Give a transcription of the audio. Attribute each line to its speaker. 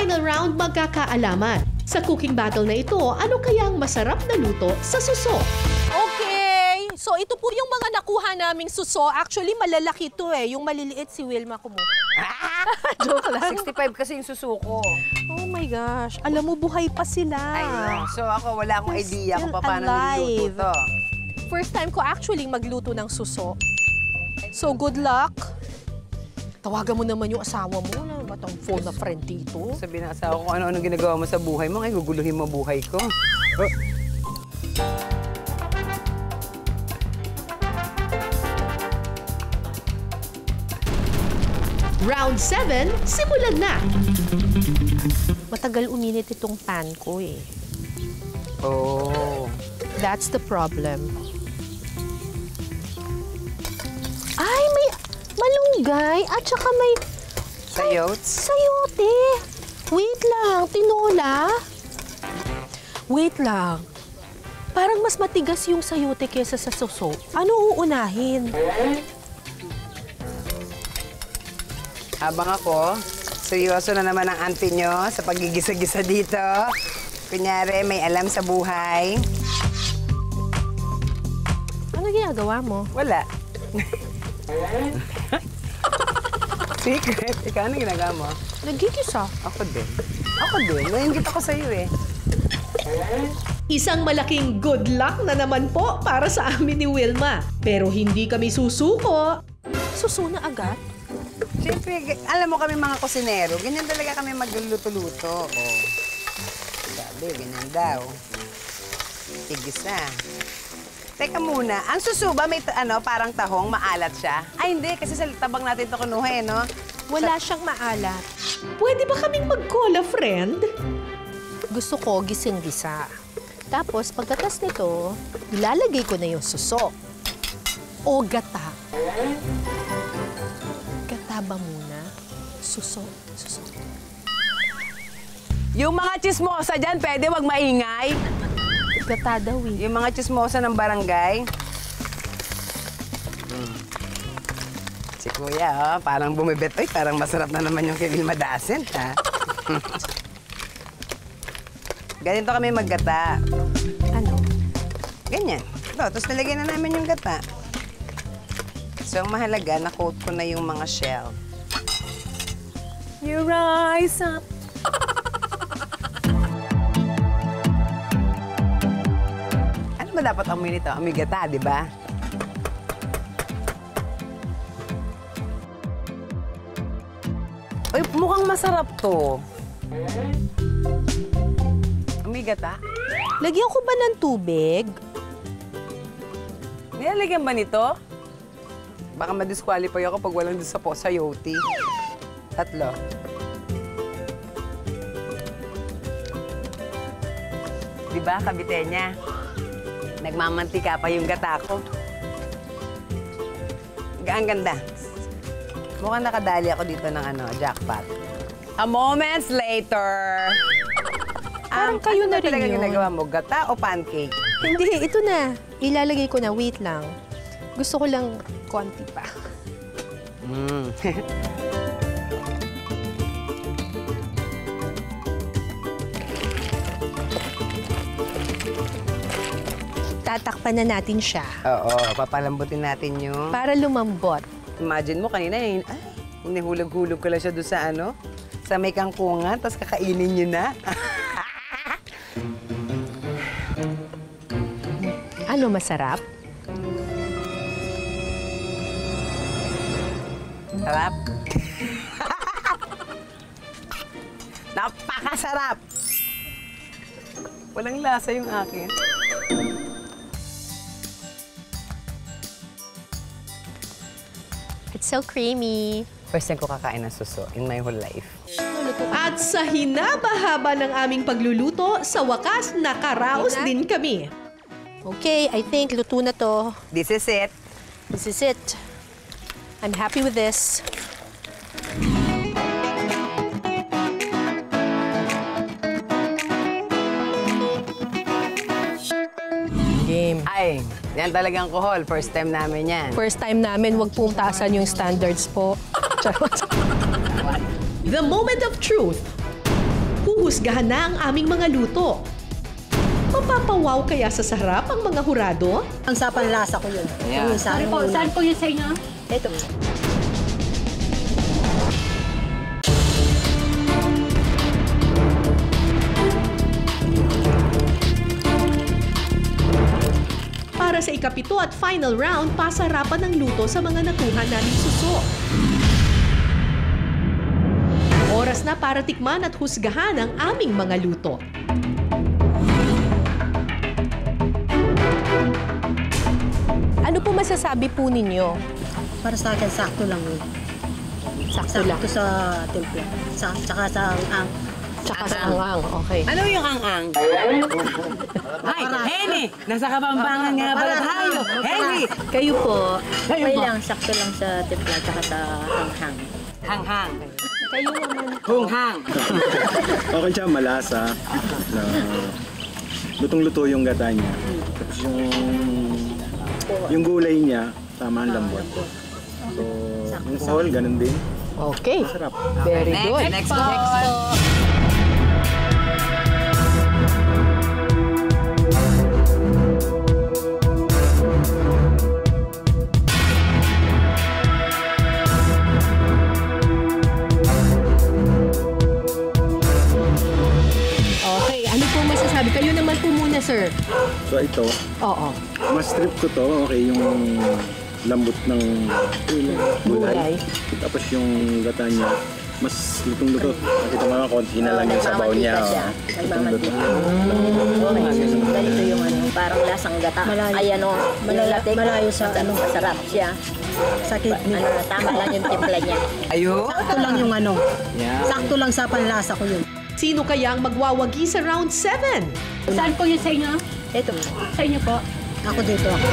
Speaker 1: final round, magkakaalaman. Sa cooking battle na ito, ano kaya ang masarap na luto sa suso?
Speaker 2: Okay, so ito po yung mga nakuha naming suso. Actually, malalaki to eh. Yung maliliit si Wilma kumuha. Joke lang.
Speaker 3: 65 kasi yung susuko.
Speaker 2: Oh my gosh. Alam mo, buhay pa sila.
Speaker 3: Ay, no. So ako, wala akong
Speaker 2: They're
Speaker 3: idea kung
Speaker 2: still
Speaker 3: paano
Speaker 2: alive.
Speaker 3: niluluto to.
Speaker 2: First time ko actually magluto ng suso. So, good luck. Tawagan mo naman yung asawa mo. Ano ba itong phone na friend dito?
Speaker 3: Sabihin ng asawa ko kung ano-ano ginagawa mo sa buhay mo, ay guguluhin mo buhay ko.
Speaker 1: Round 7, simulan na!
Speaker 2: Matagal uminit itong pan ko eh.
Speaker 3: Oh.
Speaker 2: That's the problem. Ay, may malunggay at saka may
Speaker 3: Sayotes?
Speaker 2: sayote. Wait lang, tinola. Wait lang. Parang mas matigas yung sayote kesa sa suso. Ano uunahin?
Speaker 3: Habang ako, seryoso na naman ang auntie nyo sa pagigisa-gisa dito. Kunyari, may alam sa buhay.
Speaker 2: Ano ginagawa mo?
Speaker 3: Wala. Secret. Ikaw, ano ginagawa mo?
Speaker 2: Nagigisa.
Speaker 3: Ako din. Ako din. Naingit ako sa'yo eh.
Speaker 1: Isang malaking good luck na naman po para sa amin ni Wilma. Pero hindi kami susuko.
Speaker 2: Suso na agad?
Speaker 3: Siyempre, alam mo kami mga kusinero, ganyan talaga kami magluluto-luto. Oh. Sabi, ganyan daw. Tigisa. Teka muna, ang suso ba may parang tahong, maalat siya? Ay, hindi, kasi sa tabang natin ito kunuha eh, no?
Speaker 2: Wala siyang maalat.
Speaker 1: Pwede ba kaming mag-cola, friend?
Speaker 2: Gusto ko gising-gisa. Tapos, pagkatas nito, ilalagay ko na yung suso. O gata. Gata ba muna? Suso. Suso.
Speaker 3: Yung mga chismosa dyan, pwede wag maingay.
Speaker 2: Gata daw eh.
Speaker 3: Yung mga chismosa ng barangay. Si Kuya, oh, parang bumibet. Ay, parang masarap na naman yung kay Wilma Dasent, ha? Ganito kami maggata.
Speaker 2: Ano?
Speaker 3: Ganyan. Ito, tapos nilagay na namin yung gata. So, ang mahalaga, na-coat ko na yung mga shell. You rise up. Ano ba dapat amoy nito? Amoy gata, di ba? Uy, mukhang masarap to. Amoy gata?
Speaker 2: Lagyan ko ba ng tubig?
Speaker 3: Nilalagyan ba nito? Baka ma-disqualify ako pag walang sayote. 3. Diba, kabitenya? Nagmamantika pa yung gata ko. Ang ganda. Mukhang nakadali ako dito ng jackpot. A moments later.
Speaker 2: Parang kayo na rin
Speaker 3: talaga
Speaker 2: yun.
Speaker 3: ginagawa mo? Gata o pancake?
Speaker 2: Hindi, ito na. Ilalagay ko na. Wait lang. Gusto ko lang konti pa. Tatakpan na natin siya.
Speaker 3: Oo, papalambutin natin yung...
Speaker 2: Para lumambot.
Speaker 3: Imagine mo kanina, ay, hinihulog-hulog ko lang siya doon sa sa may kangkungan, tapos kakainin niyo na.
Speaker 2: Ano masarap?
Speaker 3: Sarap. Napakasarap. Walang lasa yung akin.
Speaker 2: It's so creamy.
Speaker 3: First time ko kakain ng suso in my whole life.
Speaker 1: At sa hinaba-haba ng aming pagluluto, sa wakas, nakaraos din kami.
Speaker 2: Okay, I think luto na to.
Speaker 3: This is it.
Speaker 2: This is it. I'm happy with this. Game.
Speaker 3: Ay, yan talagang alcohol. First time namin yan.
Speaker 2: First time namin, wag pong taasan yung standards po. Charot.
Speaker 1: The moment of truth. Huhusgahan na ang aming mga luto. Mapapawaw kaya sa sarap ang mga hurado?
Speaker 4: Ang sapanlasa ko yun.
Speaker 3: Ayan.
Speaker 4: Yung sa
Speaker 5: Saan po yun sa inyo?
Speaker 4: Ito.
Speaker 1: Para sa ikapito at final round, pasarapan ng luto sa mga nakuha naming suso. Oras na para tikman at husgahan ang aming mga luto.
Speaker 2: Ano po masasabi po ninyo?
Speaker 4: Para sa akin, sakto lang yun.
Speaker 2: Sakto lang.
Speaker 4: Sakto sa timpla. Tsaka sa ang
Speaker 2: Tsaka sa angang. Okay.
Speaker 3: Ano yung ang-ang? Ay, Henny! Nasa Kabambangan nga pala tayo. Henny!
Speaker 5: Kayo po,
Speaker 3: Kayo
Speaker 5: okay
Speaker 3: po.
Speaker 5: lang, sakto lang sa timpla tsaka sa hanghang.
Speaker 3: Hang-hang.
Speaker 5: Kayo naman.
Speaker 3: Hung-hang.
Speaker 6: Okay siya, malasa. Na, lutong-luto yung gata niya. Tapos yung gulay niya, tama ang lambot. So, yung kohol, ganun din.
Speaker 2: Okay.
Speaker 6: Sarap.
Speaker 2: Very good.
Speaker 3: Next. Next.
Speaker 2: Okay. Ano po masasabi? Kayo naman po muna, sir.
Speaker 6: So ito,
Speaker 2: Oo.
Speaker 6: mas trip ko to, okay, yung lambot ng
Speaker 2: Gulay.
Speaker 6: gulay. Tapos yung gata niya, mas lutong-luto. Nakita mo nga, konti na lang yung sabaw niya.
Speaker 5: Nagmamantika.
Speaker 6: Lutong-luto.
Speaker 5: Okay, ganito yung ano, parang lasang gata.
Speaker 4: Malayo.
Speaker 5: Ay ano, malalatik.
Speaker 4: Malayo sa ano.
Speaker 5: Masarap siya.
Speaker 4: sa kidney.
Speaker 5: Ano, tama lang yung timpla niya.
Speaker 3: Ayun.
Speaker 4: Sakto lang yung ano. Sakto lang sa panlasa ko yun.
Speaker 1: Sino kaya ang magwawagi sa round 7?
Speaker 5: Saan po yun sa inyo?
Speaker 4: Ito.
Speaker 5: Sa inyo po.
Speaker 4: Ako dito ako.